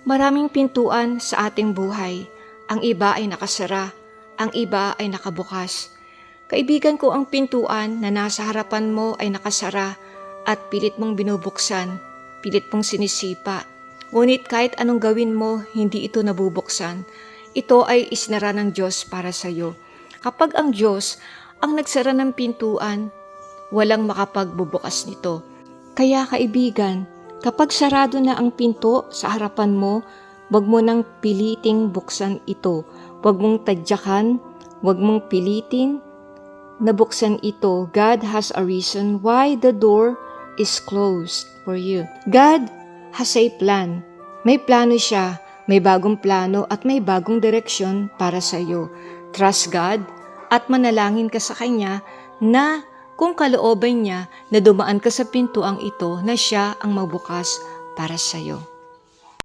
Maraming pintuan sa ating buhay. Ang iba ay nakasara, ang iba ay nakabukas. Kaibigan ko, ang pintuan na nasa harapan mo ay nakasara at pilit mong binubuksan, pilit mong sinisipa. Ngunit kahit anong gawin mo, hindi ito nabubuksan. Ito ay isinara ng Diyos para sa iyo. Kapag ang Diyos ang nagsara ng pintuan, walang makapagbubukas nito. Kaya kaibigan, kapag sarado na ang pinto sa harapan mo, wag mo nang piliting buksan ito. Wag mong tadyakan, wag mong pilitin na buksan ito. God has a reason why the door is closed for you. God has a plan. May plano siya, may bagong plano at may bagong direksyon para sa iyo. Trust God at manalangin ka sa Kanya na kung kalooban niya na dumaan ka sa pintuang ito na siya ang magbukas para sa iyo.